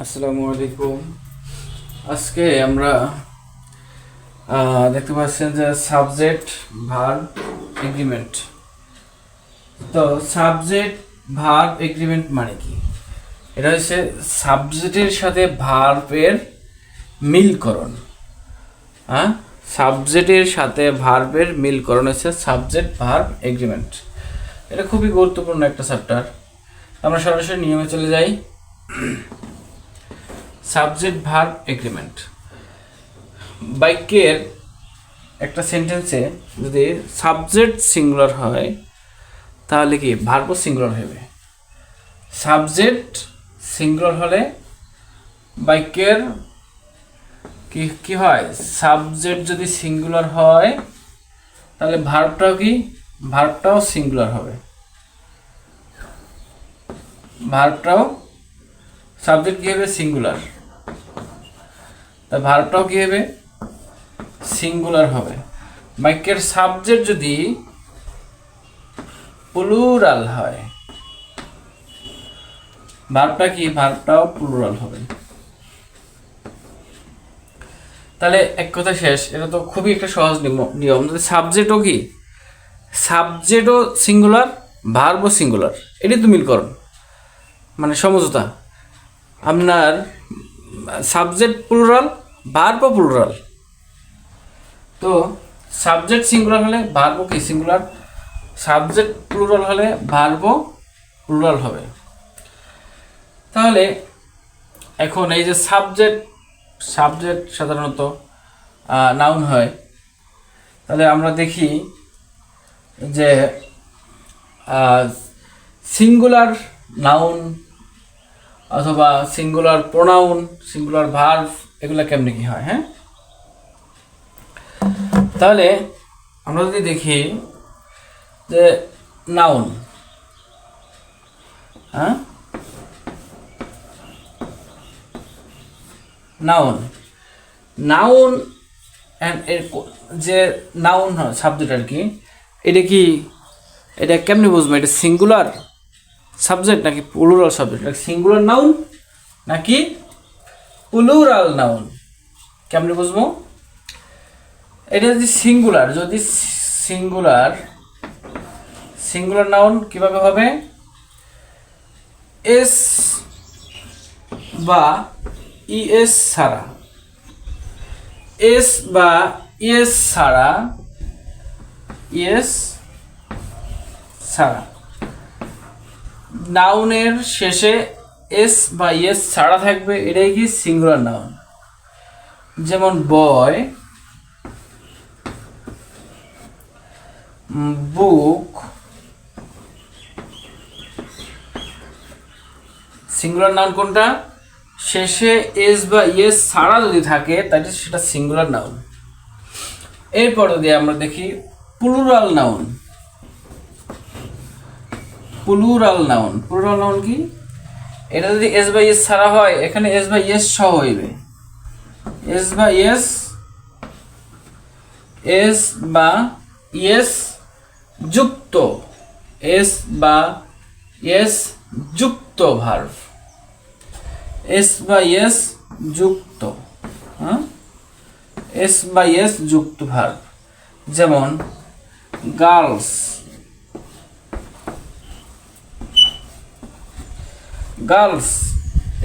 আসসালামু আলাইকুম। আজকে আমরা দেখতে পাচ্ছেন যে সাবজেক্ট ভার্ব এগ্রিমেন্ট। তো সাবজেক্ট ভার্ব এগ্রিমেন্ট মানে কি? এটা হচ্ছে সাবজেক্টের সাথে ভার্বের মিলকরণ। হ্যাঁ, সাবজেক্টের সাথে ভার্বের মিলকরণ হচ্ছে সাবজেক্ট ভার্ব এগ্রিমেন্ট। এটা খুবই গুরুত্বপূর্ণ একটা চ্যাপ্টার। আমরা সরাসরি নিয়মে চলে যাই। সাবজেক্ট ভার্ব এগ্রিমেন্ট বাক্যের একটা সেন্টেন্সে যদি সাবজেক্ট সিঙ্গুলার হয় তাহলে কি ভার্বও সিঙ্গুলার হবে। সাবজেক্ট সিঙ্গুলার হলে বাক্যের কি কি হয়, সাবজেক্ট যদি সিঙ্গুলার হয় তাহলে ভার্বটাও সিঙ্গুলার হবে। ভার্বটাও সাবজেক্ট কি হবে, সিঙ্গুলার, তা ভার্বটাও কি হবে, সিঙ্গুলার হবে। বাক্যের সাবজেক্ট যদি প্লুরাল হয় ভার্বটাও প্লুরাল হবে। তাহলে এক কথা শেষ। এটা তো খুবই একটা সহজ নিয়ম। যদি সাবজেক্টও সিঙ্গুলার, ভার্বও সিঙ্গুলার, এটাই তো মিলকরণ, মানে সমঝোতা। আপনার সাবজেক্ট প্লুরাল, ভার্বও প্লুরাল। তো সাবজেক্ট সিঙ্গুলার হলে ভার্বও কি সিঙ্গুলার, সাবজেক্ট প্লুরাল হলে ভার্বও প্লুরাল হবে। তাহলে এখন এই যে সাবজেক্ট সাধারণত নাউন হয়। তাহলে আমরা দেখি যে সিঙ্গুলার নাউন অথবা সিঙ্গুলার প্রোনাউন, সিঙ্গুলার ভার্ব, এগুলো কেমনে কি হয়। হ্যাঁ, তাহলে আমরা যদি দেখি যে নাউন, হ্যাঁ, নাউন যে নাউন হয় সাবজেক্ট আর কি, এটা কেমনি বুঝবো এটা সিঙ্গুলার সাবজেক্ট নাকি প্লুরাল সাবজেক্ট, এটা সিঙ্গুলার নাউন নাকি প্লুরাল নাউন, কেমনি বুঝবো? এটা যদি সিঙ্গুলার নাউন কিভাবে হবে, এস বা ইএস ছাড়া, নাউনের শেষে এস বা ইএস ছাড়া থাকবে, এটাই কি সিঙ্গুলার নাউন। যেমন বয়, বুক, সিঙ্গুলার নাউন কোনটা, শেষে এস বা ইএস ছাড়া যদি থাকে তাহলে সেটা সিঙ্গুলার নাউন। এরপর যদি আমরা দেখি প্লুরাল নাউন কি, এটা যদি এস বা ইএস ছাড়া হয়, এখানে এস বা ইএস সহ হইবে, এস বা ইএস যুক্ত, ভার্ব, এস বা ইএস যুক্ত, হ্যাঁ, এস বা ইএস যুক্ত ভার্ব। যেমন গার্লস,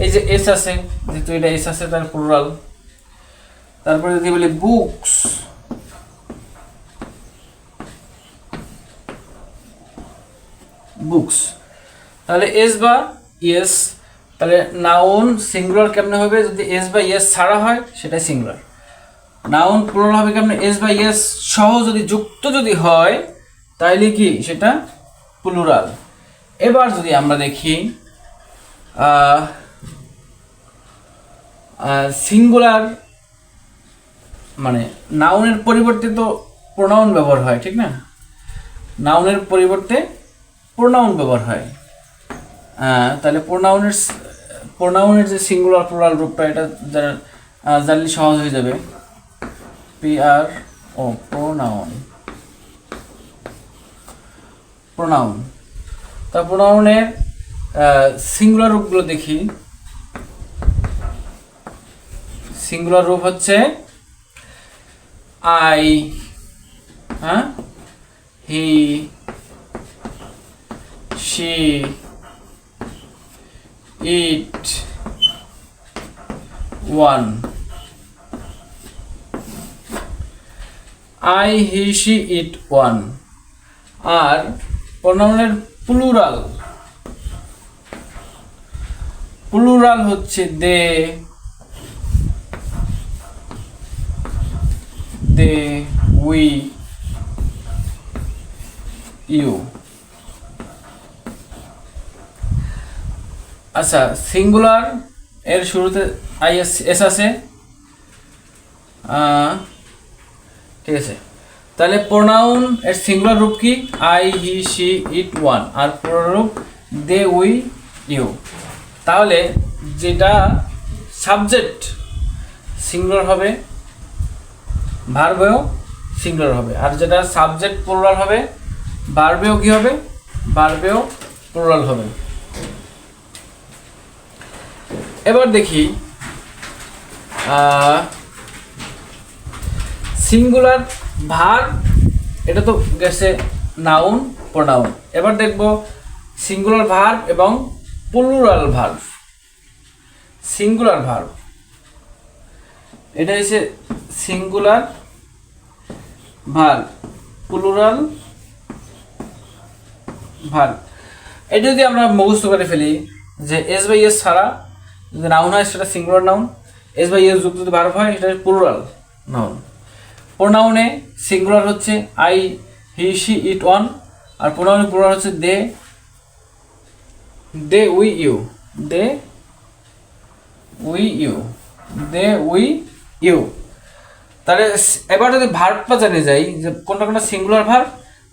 এই যে এস আছে, যেহেতু এটা এস আছে তার প্লুরাল। তারপরে যদি বলি বুকস, তাহলে এস বা ইএস, তাহলে নাউন সিঙ্গুলার কেমনে হবে, যদি এস বা ইএস ছাড়া হয় সেটাই সিঙ্গুলার। নাউন প্লুরাল হবে কেমনে, এস বা ইএস সহ যদি যুক্ত যদি হয় তাইলে কি সেটা প্লুরাল। এবার যদি আমরা দেখি সিঙ্গুলার মানে নাউনের পরিবর্তে তো প্রোনাউন ব্যবহার হয়, ঠিক না? নাউনের পরিবর্তে প্রোনাউন ব্যবহার হয়। তাহলে প্রোনাউনের যে সিঙ্গুলার প্লুরাল রূপটা, এটা জানলে সহজ হয়ে যাবে। প্রোনাউন। তা প্রোনাউনের সিঙ্গুলার রূপগুলো দেখি। সিঙ্গুলার রূপ হচ্ছে আই, হ্যাঁ, he, she, it, one. I, he, she, it, one. আর প্রোনাউনের প্লুরাল, প্লুরাল হচ্ছে দে, দে, উই, ইউ। আচ্ছা, সিঙ্গুলার এর শুরুতে আই এস আছে, ঠিক আছে। তাহলে প্রোনাউন এর সিঙ্গুলার রূপ কি? I, he, she, it, one. আর প্লুরাল রূপ দে, উই, ইউ। তাহলে যেটা সাবজেক্ট সিঙ্গুলার হবে, ভার্বেও সিঙ্গুলার হবে। আর যেটা সাবজেক্ট প্লুরাল হবে, ভার্বেও কি হবে? ভার্বেও প্লুরাল হবে। এবার দেখি সিঙ্গুলার ভার্ব, এটা তো গেছে নাউন, প্রোনাউন। এবার দেখব সিঙ্গুলার ভার্ব এবং প্লুরাল ভার্ব। সিঙ্গুলার ভার্ব, এটা হচ্ছে সিঙ্গুলার ভার্ব, প্লুরাল ভার্ব। এটা যদি আমরা মুখস্থ করে ফেলি যে এস বাই এস ছাড়া যদি নাউন হয় সেটা singular noun, S by S যুক্ত যদি ভার্ব হয় সেটা প্লুরাল নাউন। প্রোনাউনে সিঙ্গুলার হচ্ছে I, he, she, it, one. আর প্রোনাউনে প্লুরাল হচ্ছে they, they, we, you, they, we, you, they, we, you. তাহলে এবার যদি ভার্বটা জেনে যাই যে কোনটা কোনটা সিঙ্গুলার ভার্ব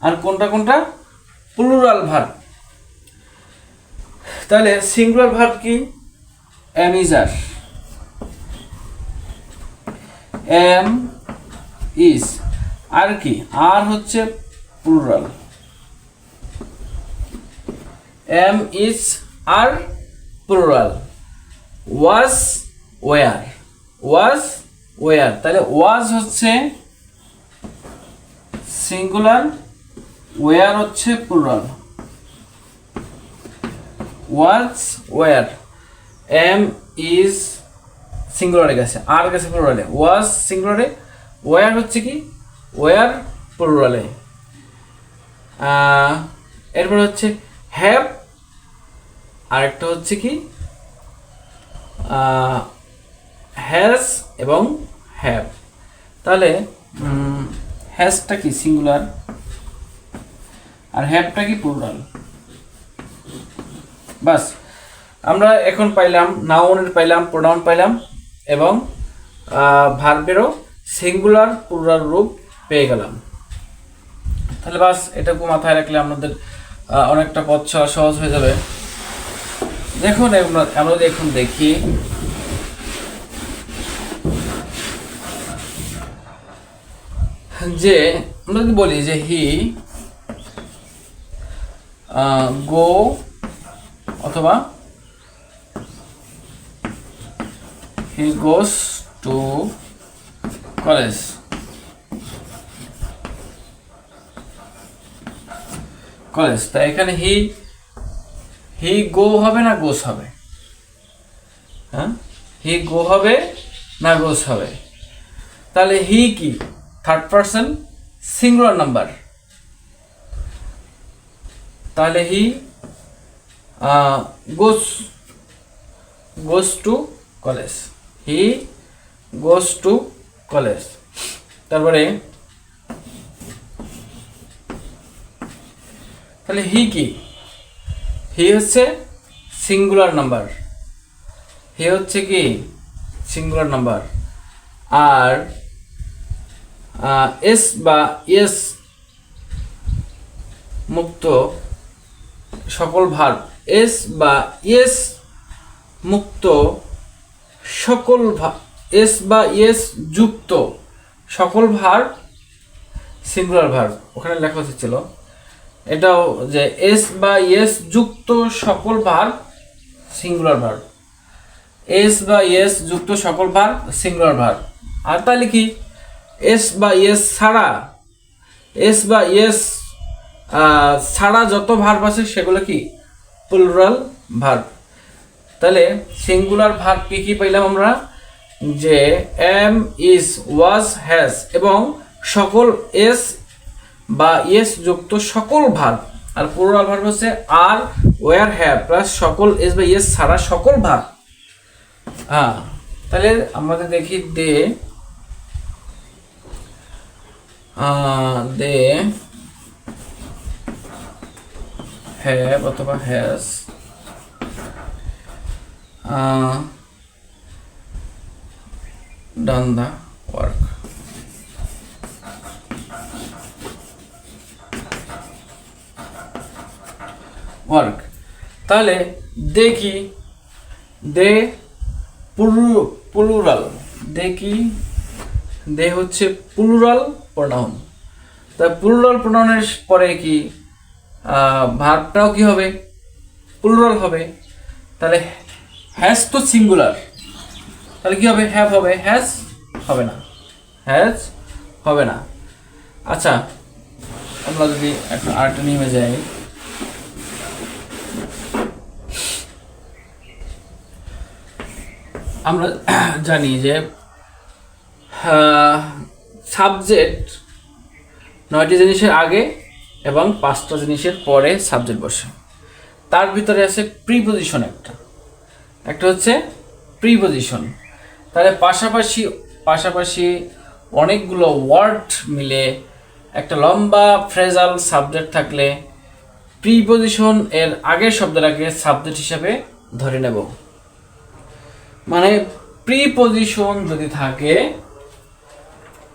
আর কোনটা কোনটা প্লুরাল ভার্ব। তাহলে সিঙ্গুলার ভার্ব কি? Am is are, am is. Are কি? আর হচ্ছে plural, am is are plural. Was, were, was, were. তাহলে ওয়াজ হচ্ছে সিঙ্গুলার, ওয়ার হচ্ছে plural. Was, were. Am is সিঙ্গুলারে গেছে, আর গেছে প্লুরালে। ওয়াজ সিঙ্গুলারে, ওয়ার হচ্ছে কি? ওয়ার প্লুরালে। এরপর হচ্ছে হ্যাভ, আরেকটা হচ্ছে কি হ্যাজ এবং হ্যাভ। তাহলে হ্যাজটা কি? সিঙ্গুলার। আর হ্যাভটা কি? প্লুরাল। বাস, আমরা এখন পাইলাম নাউনের পাইলাম, প্রোনাউন পাইলাম এবং ভার্বেরও সিঙ্গুলার প্লুরাল রূপ পেয়ে গেলাম। তাহলে বাস, এটাকে মাথায় রাখলে আমাদের অনেকটা পথ চলা সহজ হয়ে যাবে। দেখুন আমরা যদি এখন দেখি যে আমরা যদি বলি যে হি গো অথবা হি গোস টু কলেজ। কলেজ, তা এখানে হি গো হবে না গোস হবে? হ্যাঁ, হি গো হবে না গোস হবে? তাহলে হি কি? Third person singular number. তাহলে he goes to college, he goes to college. তারপরে তাহলে হি কি? হি হচ্ছে সিঙ্গুলার নাম্বার, হি হচ্ছে কি সিঙ্গুলার নাম্বার। আর এস বা এস মুক্ত সকল ভার্ব, এস বা এস মুক্ত সকল ভার্ব, এস বা এস যুক্ত সকল ভার্ব সিঙ্গুলার ভার্ব। ওখানে লেখা হচ্ছিল এটাও যে এস বা এস যুক্ত সকল ভার্ব সিঙ্গুলার ভার্ব। এস বা এস যুক্ত সকল ভার্ব সিঙ্গুলার ভার্ব। আর তাহলে কি এস বা এস ছাড়া যত ভার্ব আছে সেগুলো কি প্লুরাল ভার্ব। তাহলে সিঙ্গুলার ভার্ব কি কি পাইলাম আমরা, যে এম, ইজ, ওয়াজ, হ্যাজ এবং সকল এস বা এস যুক্ত সকল ভার্ব। আর প্লুরাল ভার্ব হচ্ছে আর, ওয়ার, হ্যাভ প্লাস সকল এস বা এস ছাড়া সকল ভার্ব। হ্যাঁ, তাহলে আমাদের দেখি দে হ্যাভ অথবা হ্যাজ done the work. তাহলে দেখি দে প্লুরাল, দেখি দে হচ্ছে প্লুরাল প্রোনাউন। তা প্লুরাল প্রোনাউনের পরে কি ভার্বটাও কি হবে প্লুরাল হবে। তাহলে হ্যাজ তো সিঙ্গুলার, তাহলে কি হবে হ্যাভ হবে, হ্যাজ হবে না, হ্যাজ হবে না। আচ্ছা, আমরা যদি এখন আরেকটা নিয়মে যাই, আমরা জানি যে সাবজেক্ট 9টি জিনিসের আগে এবং 5টা জিনিসের পরে সাবজেক্ট বসে। তার ভিতরে আছে প্রিপজিশন, একটা হচ্ছে প্রিপজিশন। তাহলে পাশাপাশি অনেকগুলো ওয়ার্ড মিলে একটা লম্বা ফ্রেজাল সাবজেক্ট থাকলে প্রিপজিশন এর আগের শব্দটাকে সাবজেক্ট হিসাবে ধরে নেব। মানে প্রিপজিশন যদি থাকে,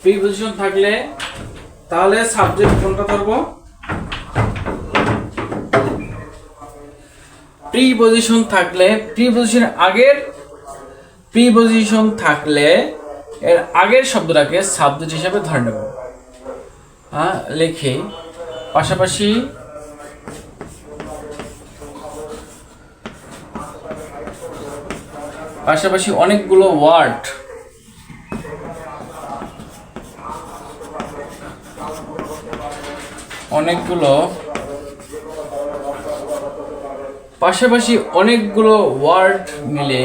প্রিপজিশন থাকলে তাহলে সাবজেক্ট কোনটা ধরবো, প্রিপজিশন থাকলে প্রিপজিশন থাকলে এর আগের শব্দটাকে সাবজেক্ট হিসাবে ধরে নেব। হ্যাঁ, লিখি পাশাপাশি অনেকগুলো ওয়ার্ড মিলে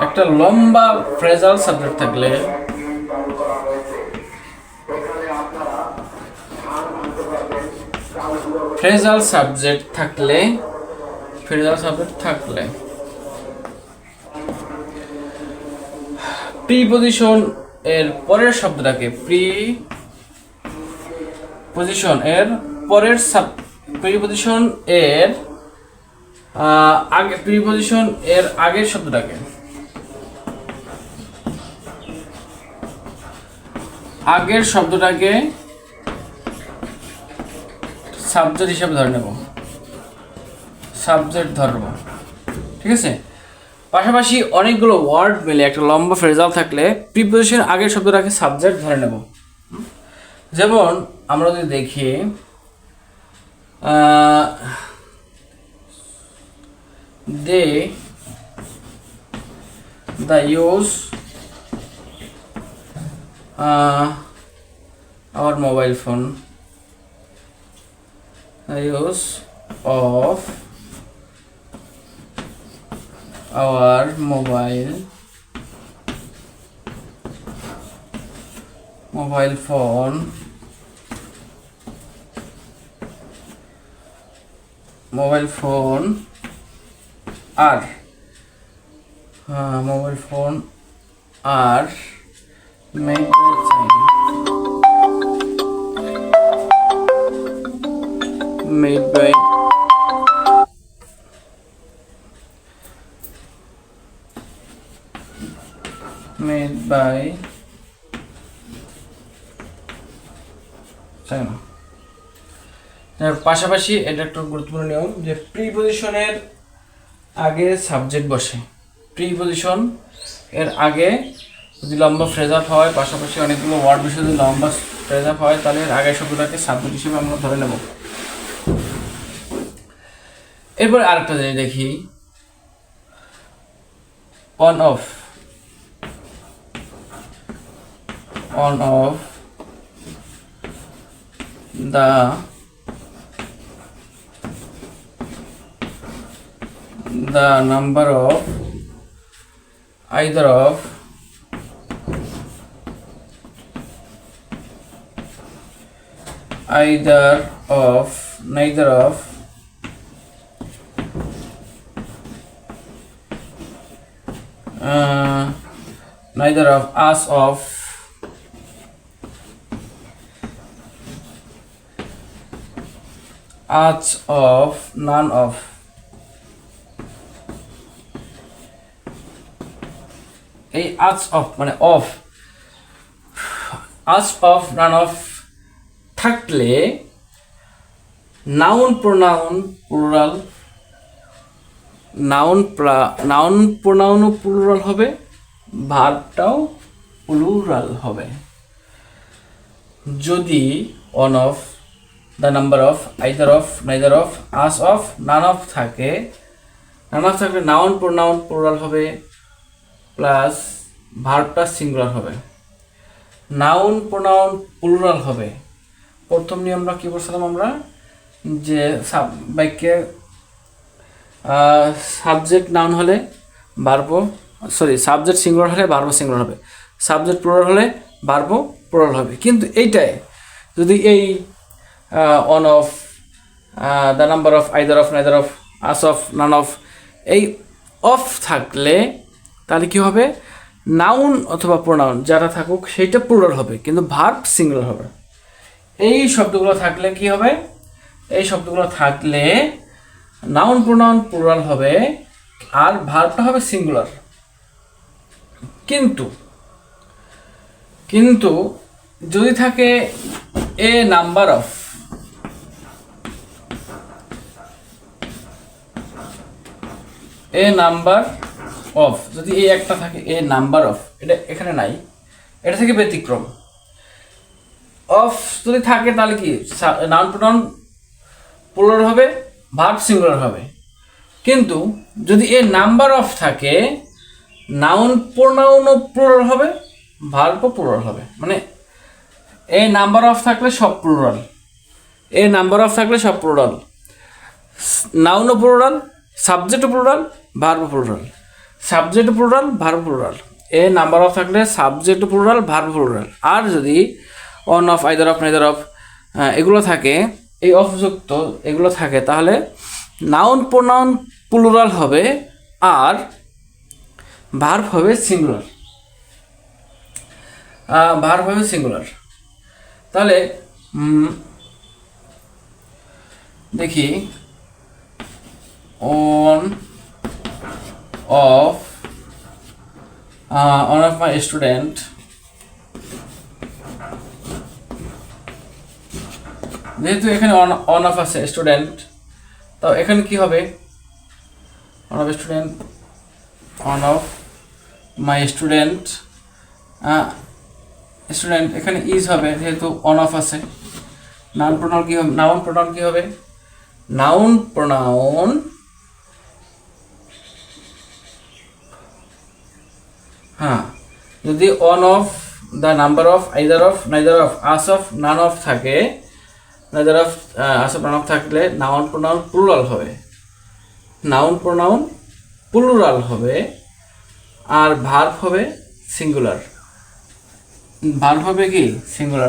একটা লম্বা ফ্রেজাল সাবজেক্ট থাকলে ফ্রেজাল সাবজেক্ট থাকলে প্রিপজিশন এর পরের শব্দটাকে প্রিপজিশন এর আগের শব্দটাকে সাবজেক্ট হিসাবে ধরে নেব, সাবজেক্ট ধরবো। ঠিক আছে, পাশাপাশি অনেকগুলো ওয়ার্ড মিলে একটা লম্বা ফ্রেজাল থাকলে প্রিপজিশন আগের শব্দটাকে সাবজেক্ট ধরে নেব। যেমন আমরা যদি দেখি the use our mobile phone, the use of our mobile phone are made by China. পাশাপাশি এটা একটা গুরুত্বপূর্ণ নিয়ম যে প্রিপজিশনের আগে সাবজেক্ট বসে। প্রিপজিশন এর আগে যদি লম্বা ফ্রেজাল হয়, পাশাপাশি অনেকগুলো ওয়ার্ড বসে যদি লম্বা প্রেজেন্ট হয় তাহলে আগের শব্দটাকে সাবজেক্ট হিসেবে আমরা ধরে নেব। এরপর আরেকটা জিনিস দেখি, on of the number of either of neither of neither of us of none of এই আজ অফ মানে of as of none of থাকলে নাউন প্রোনাউন প্লুরাল, নাউন প্রোনাউনও প্লুরাল হবে, ভার্বটাও প্লুরাল হবে। যদি one of, the number of, either of, neither of, us of, none of থাকে, নান অফ থাকলে নাউন প্রোনাউন প্লুরাল হবে প্লাস ভার্বটা সিঙ্গুলার হবে। নাউন প্রোনাউন প্লুরাল হবে, প্রথম নিয়মটা কি বলছিলাম আমরা, যে বাক্যে সাবজেক্ট নাউন হলে সাবজেক্ট সিঙ্গুলার হলে ভার্ব সিঙ্গুলার হবে, সাবজেক্ট প্লুরাল হলে ভার্ব প্লুরাল হবে। কিন্তু এইটাই যদি এই on of, the number of, either of, neither of, us of, none of, এই অফ থাকলে তাহলে কি হবে, নাউন অথবা প্রোনাউন যারা থাকুক সেইটা প্লুরাল হবে কিন্তু ভার্ব সিঙ্গুলার হবে। এই শব্দগুলো থাকলে কি হবে, এই শব্দগুলো থাকলে নাউন প্রোনাউন প্লুরাল হবে আর ভার্বটা হবে সিঙ্গুলার। কিন্তু কিন্তু যদি থাকে এ নাম্বার অফ, যদি এই একটা থাকে এ নাম্বার অফ, এটা এখানে নাই, এটা থেকে ব্যতিক্রম। অফ যদি থাকে তাহলে কি নাউন প্রোনাউন প্লুরাল হবে, ভার্ব সিঙ্গুলার হবে। কিন্তু যদি এ নাম্বার অফ থাকে নাউন প্রোনাউনও প্লুরাল হবে, ভার্বও প্লুরাল হবে। মানে এ নাম্বার অফ থাকলে সব প্লুরাল, এ নাম্বার অফ থাকলে সব প্লুরাল, নাউনও প্লুরাল, সাবজেক্টও প্লুরাল, ভার্বও plural, subject plural, verb plural. A number of থাকলে সাবজেক্ট প্লুরাল, ভার্ব প্লুরাল। আর যদি one of, either of, neither of এগুলো থাকে, এই অফযুক্ত এগুলো থাকে, তাহলে নাউন প্রোনাউন প্লুরাল হবে আর ভার্ব হবে সিঙ্গুলার, তাহলে দেখি অন অফ মাই স্টুডেন্ট, যেহেতু এখানে অন অফ আছে স্টুডেন্ট, তো এখানে কি হবে, one of student, one of my student, student এখানে ইজ হবে যেহেতু অন অফ আছে। নাউন প্রোনাউন কি হবে, নাউন প্রোনাউন হ্যাঁ, যদি one of, the number of, either of, neither of, us of, none of থাকে, neither of, us of, none of থাকলে নাউন প্রোনাউন প্লুরাল হবে, আর ভার্ব হবে সিঙ্গুলার,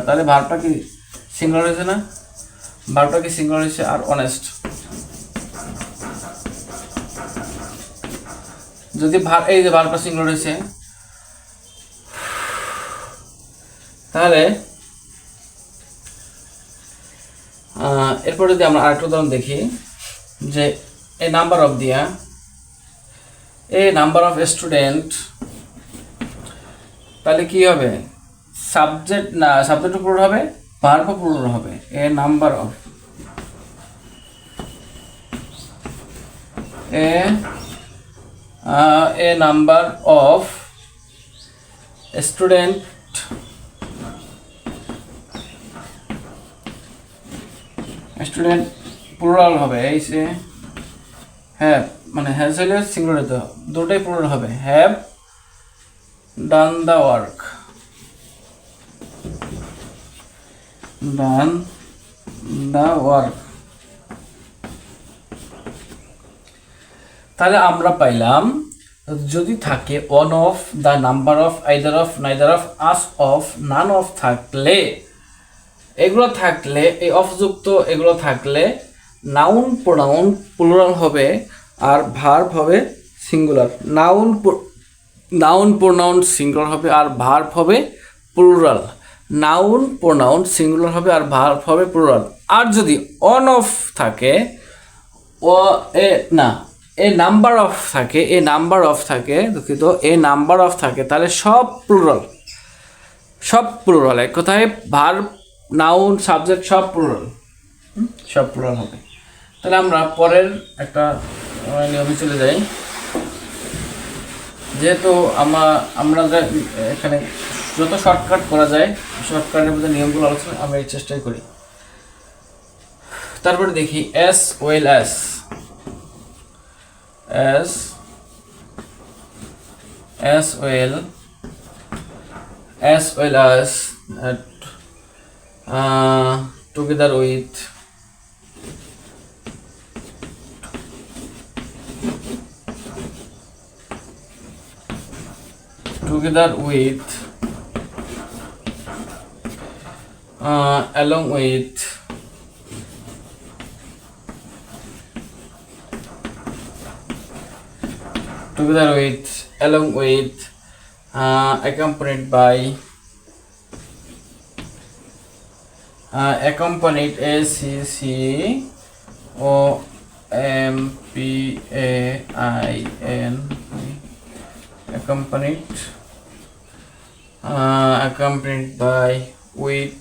তাহলে ভার্বটা কি সিঙ্গুলার হয়েছে না, আর অনেস্ট। যদি এই যে ভার্বটা সিঙ্গুলার হয়েছে, তাহলে এরপর যদি আমরা আরেকটা উদাহরণ দেখি, যে এ নাম্বার অফ দিয়া, এ নাম্বার অফ স্টুডেন্ট, তাহলে কি হবে, সাবজেক্ট প্লুরাল হবে, ভার্ব প্লুরাল হবে। A number of, a number of student student plural হবে এই যে হ্যাভ, মানে হ্যাজ হলে সিঙ্গুলার হতে হবে, দুটোই প্লুরাল হবে। Have done the work, done the work. তাহলে আমরা পাইলাম যদি থাকে one of, the number of, either of, neither of, us of, none of থাকলে, এগুলো থাকলে, এই অফযুক্ত এগুলো থাকলে নাউন প্রোনাউন প্লুরাল হবে আর ভার্ব হবে সিঙ্গুলার। নাউন প্রোনাউন সিঙ্গুলার হবে আর ভার্ব হবে প্লুরাল। নাউন প্রোনাউন সিঙ্গুলার হবে আর ভার্ব হবে প্লুরাল। আর যদি অন অফ থাকে, এ নাম্বার অফ থাকে, দুঃখিত, এ নাম্বার অফ থাকে, তাহলে সব প্লুরাল। এক কথায় ভার্ব, নাউন, সাবজেক্ট সব প্লুরাল হবে। তাহলে আমরা পরের একটা নিয়মে চলে যাই। যেহেতু আমরা এখানে যত শর্টকাট করা যায়, শর্টকাটের মধ্যে নিয়মগুলো আলোচনা আমরা এই চেষ্টাই করি। তারপরে দেখি as well as together with along with accompanied by accompanied accompanied by with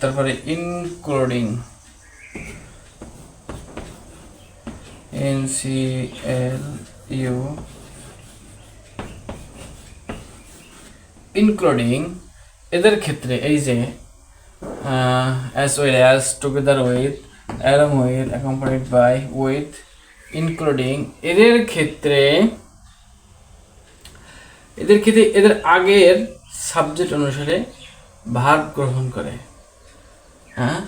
তারপরে including including এদের ক্ষেত্রে এই যে as well as, together with, along with, accompanied by, with, including, এদের ক্ষেত্রে এদের আগের সাবজেক্ট অনুসারে ভার্ব গ্রহণ করে। হ্যাঁ,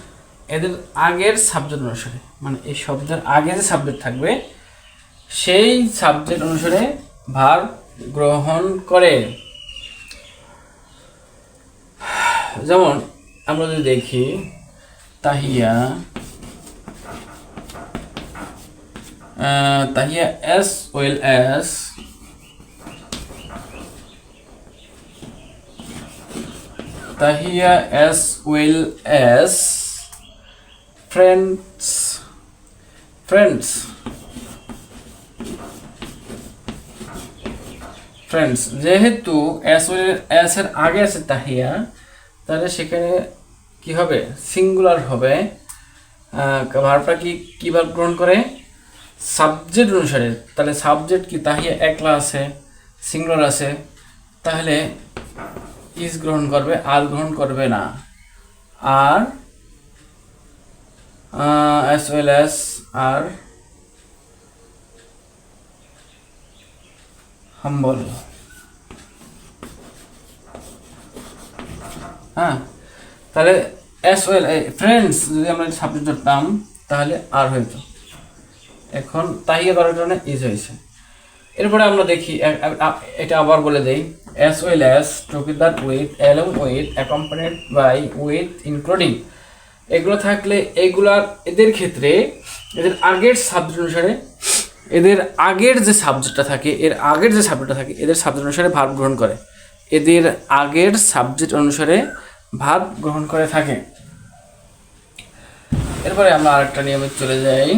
এদের আগের সাবজেক্ট অনুসারে, মানে এই শব্দের আগে যে সাবজেক্ট থাকবে সেই সাবজেক্ট অনুসারে ভার্ব গ্রহণ করে। যেমন আমরা যদি দেখি Tahiya as well as friends যেহেতু as এর আগে আছে তাহিয়া, তাহলে সেখানে কি হবে? সিঙ্গুলার হবে। ভার্বটা কি ভার্ব গ্রহণ করে? সাবজেক্ট অনুসারে। তাহলে সাবজেক্ট কি তাহিয়া একলা আছে, সিঙ্গুলার আছে, তাহলে ইজ গ্রহণ করবে, আর গ্রহণ করবে না। আর as well as আর হাম্বল। হ্যাঁ, তাহলে as well ফ্রেন্ডস যদি আমরা সাবজেক্ট ধরতাম তাহলে আর হইতো, এখন তাহিয়া করার কারণে ইজ হয়েছে। এরপরে আমরা দেখি, এটা আবার বলে দেই, as well as, together with, along with, accompanied by, with, including, এগুলো থাকলে এদের ক্ষেত্রে এদের আগের সাবজেক্ট অনুসারে, এদের আগের যে সাবজেক্টটা থাকে এদের সাবজেক্ট অনুসারে ভার্ব গ্রহণ করে। এদের আগের সাবজেক্ট অনুসারে ভার্ব গ্রহণ করে থাকে। এরপরে আমরা আরেকটা নিয়মে চলে যাই।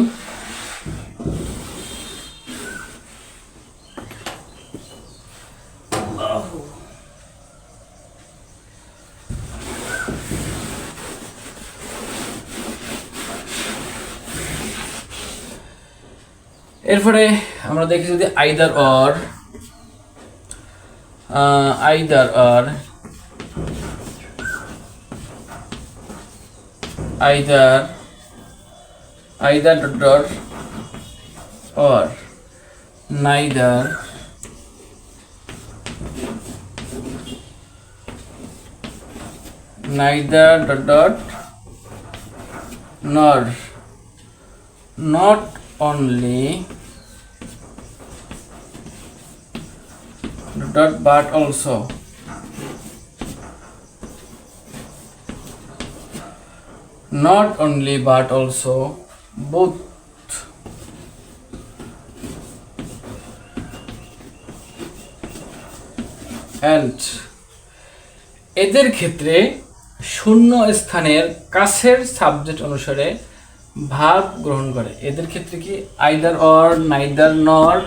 এরপরে আমরা দেখি যদি either or either dot dot or neither dot dot nor, not only dot dot but also, not only but also, both and এদের ক্ষেত্রে শূন্য স্থানের কাছের সাবজেক্ট অনুসারে ভার্ব গ্রহণ করে। এদের ক্ষেত্রে কি আইদার অর, নাইদার নর,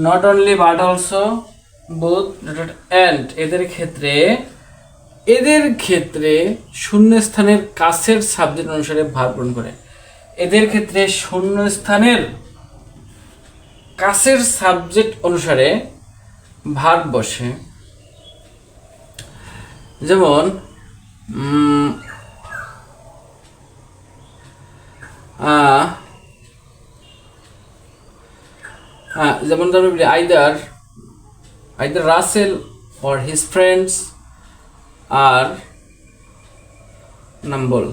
not only but also, both and এদের ক্ষেত্রে শূন্য স্থানের কাছের সাবজেক্ট অনুসারে ভার্ব গ্রহণ করে। এদের ক্ষেত্রে শূন্য স্থানের কাছের সাবজেক্ট অনুসারে ভার্ব বসে। যেমন যেমন ধরো either Russell or his friends are নাম্বল।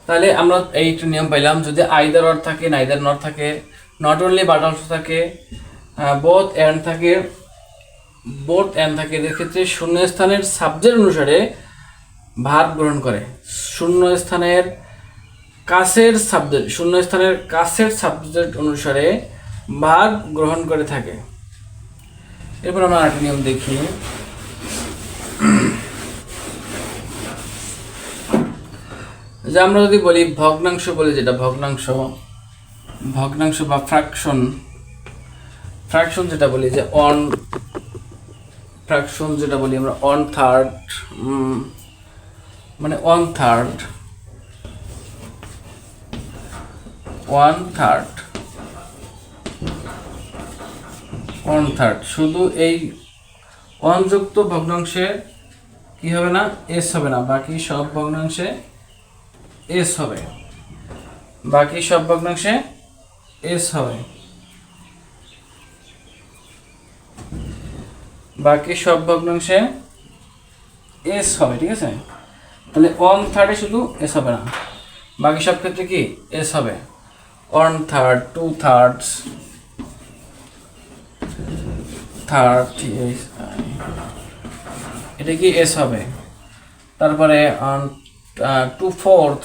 তাহলে আমরা এই একটা নিয়ম পাইলাম, যদি আইদার অর থাকে, নাইদার নর থাকে, নট অনলি বাট অলসো থাকে, বোথ অ্যান্ড থাকে, এদের ক্ষেত্রে শূন্য স্থানের সাবজেক্ট অনুসারে ভার্ব গ্রহণ করে। শূন্য স্থানের কাছের সাবজেক্ট অনুসারে ভার্ব গ্রহণ করে থাকে। এরপর আমরা আরেকটা নিয়ম দেখি। যে আমরা যদি বলি ভগ্নাংশ বলি, যেটা ভগ্নাংশ বা ফ্র্যাকশন যেটা বলি, যে ফ্র্যাকশন যেটা বলি আমরা 1/3, মানে 1/3 শুধু এই অনযুক্ত ভগ্নাংশে কি হবে না, এস হবে না, বাকি সব ভগ্নাংশে এস হবে, ঠিক আছে। তাহলে 1/3 শুধু এস হবে না, বাকি সব ক্ষেত্রে কি এস হবে। 1/3, 2/3, 30, এটা কি এস হবে। তারপরে 2/4,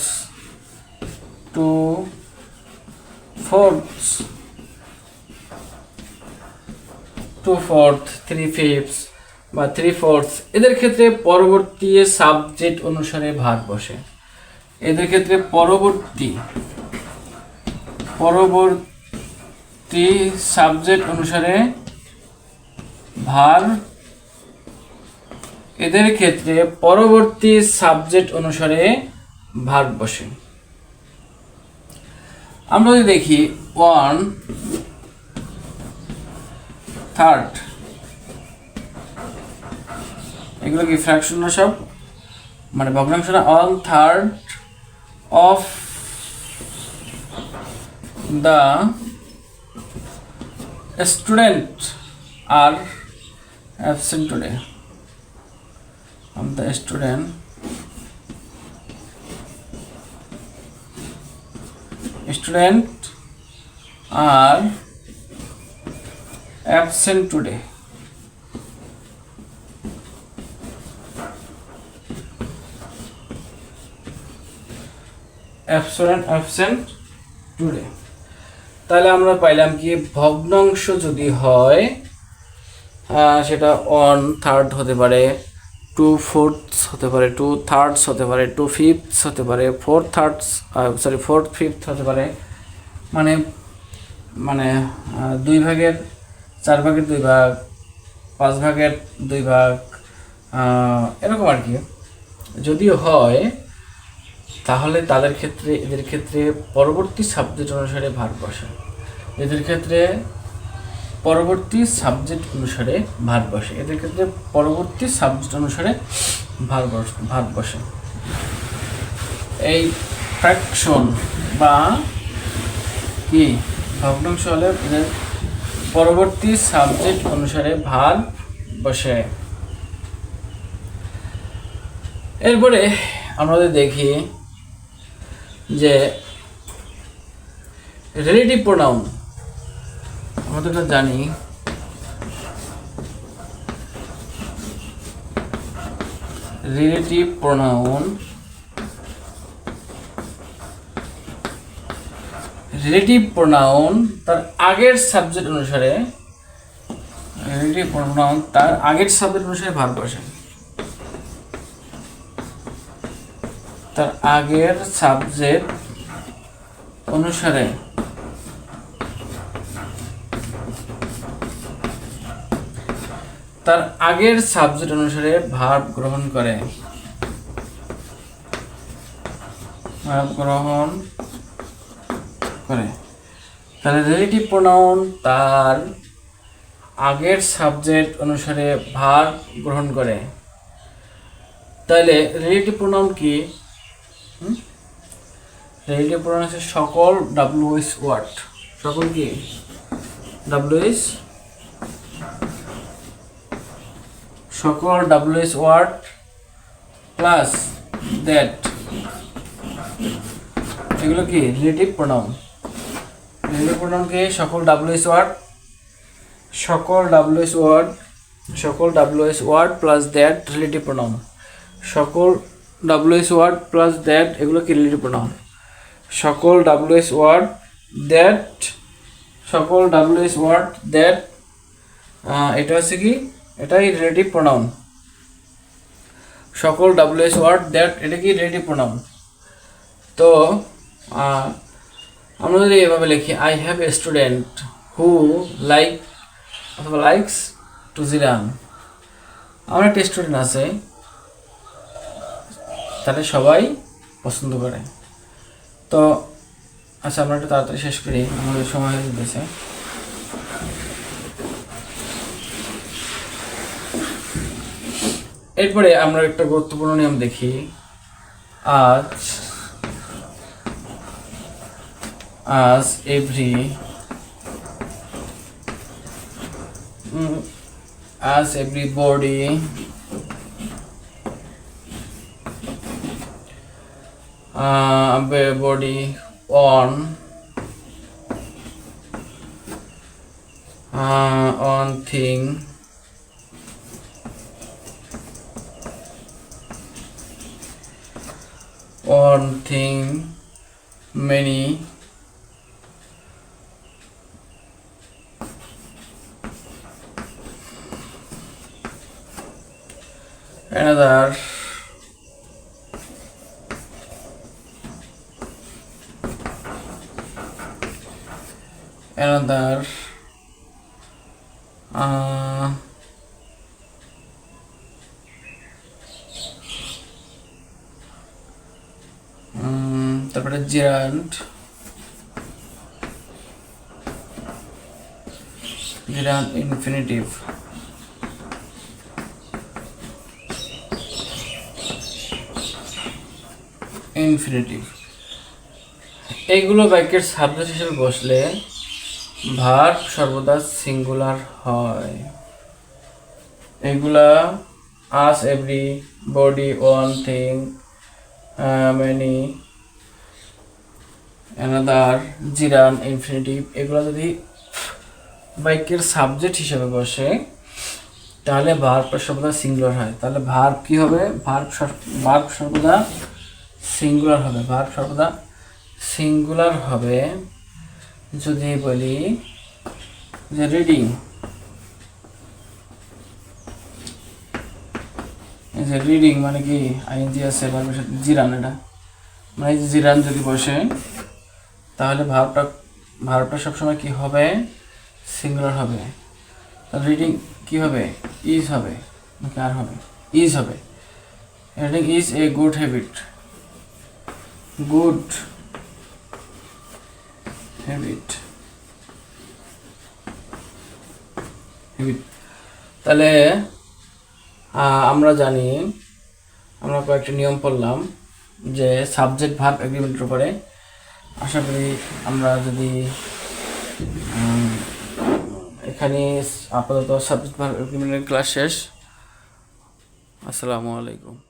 3/5 বা 3/4 এদের ক্ষেত্রে পরবর্তী সাবজেক্ট অনুসারে ভার্ব বসে। এদের ক্ষেত্রে পরবর্তী সাবজেক্ট অনুসারে ভার্ব, বসে। আমরা যদি দেখি 1/3, এগুলো কি ফ্র্যাকশন না সব, মানে ভগ্নাংশ না। 1/3 of the student are absent today. The student are absent today. absent today. তাহলে আমরা পাইলাম কি, ভগ্নাংশ যদি হয় সেটা 1/3 হতে পারে, 2/4 হতে পারে, 2/3 হতে পারে, 2/5 হতে পারে, 4/5 হতে পারে, মানে 2 ভাগের 4 ভাগের 2 ভাগ, 5 ভাগের 2 ভাগ, এরকম আর কি যদিও হয়, তাহলে এদের ক্ষেত্রে পরবর্তী সাবজেক্ট অনুসারে ভার্ব বসে। এদের ক্ষেত্রে পরবর্তী সাবজেক্ট অনুসারে ভার্ব বসে। এই ফ্র্যাকশন বা কি ভগ্নাংশ হলে পরবর্তী সাবজেক্ট অনুসারে ভার্ব বসে। এরপরে আমরা দেখি যে রিলেটিভ প্রোনাউন। আমরা তো এটা জানি, রিলেটিভ প্রোনাউন তার আগের সাবজেক্ট অনুসারে ভার্ব বসে। তার আগের সাবজেক্ট অনুসারে ভার্ব গ্রহণ করে। তাহলে রিলেটিভ প্রোনাউন তার আগের সাবজেক্ট অনুসারে ভার্ব গ্রহণ করে। তাহলে রিলেটিভ প্রোনাউন কি? রিলেটিভ প্রোনাউন হচ্ছে সকল WH ওয়ার্ড। সকল কি? WH, সকল WH ওয়ার্ড প্লাস দ্যাট, এগুলো কি রিলেটিভ প্রোনাউন। রিলেটিভ প্রোনাউন কি? সকল WH word plus that relative pronoun. সকল WH ওয়ার্ড প্লাস দ্যাট এগুলো কি রিলেটিভ প্রোনাউন। সকল WH ওয়ার্ড দ্যাট এটা হচ্ছে কি? এটাই রিলেটিভ প্রোনাউন। সকল WH ওয়ার্ড দ্যাট এটা কি রিলেটিভ প্রোনাউন। তো আমরা যদি এভাবে লিখি, I have a student who likes to জিরান। আমার একটা স্টুডেন্ট আছে, তাহলে সবাই পছন্দ করে। তো আচ্ছা, আমরা একটু তাড়াতাড়ি শেষ করি, আমাদের সময় হয়ে যেতেছে। এরপরে আমরা একটা গুরুত্বপূর্ণ নিয়ম দেখি। as everybody on thing many another তারপরে gerund infinitive, এইগুলো বাক্যের সাবজেক্ট হিসেবে বসলে ভার্ব সর্বদা সিঙ্গুলার হয়। এগুলা as everybody, one thing, many, another, gerund infinitive, এগুলো যদি বাক্যের সাবজেক্ট হিসেবে বসে তাহলে ভার্ব সর্বদা সিঙ্গুলার হয়। তাহলে ভার্ব কি হবে? ভার্ব সর্বদা সিঙ্গুলার হবে যদি বলি যে রিডিং, মানে কি আইএনজি আছে ভার্বের সাথে জিরান, এটা মানে জিরান যদি বসে তাহলে ভার্বটা সবসময় কি হবে? সিঙ্গুলার হবে। তাহলে রিডিং কি হবে? ইজ হবে নাকি আর হবে? ইজ হবে। Reading is a good habit. তাহলে আমরা জানি, আমরা কয়েকটা নিয়ম পড়লাম। যে সাবজেক্ট ভার্ব এগ্রিমেন্টের উপরে। আশা করি আমরা যদি এখানে আপাতত সাবজেক্ট ভার্ব এগ্রিমেন্টের ক্লাস শেষ। আসসালামু আলাইকুম।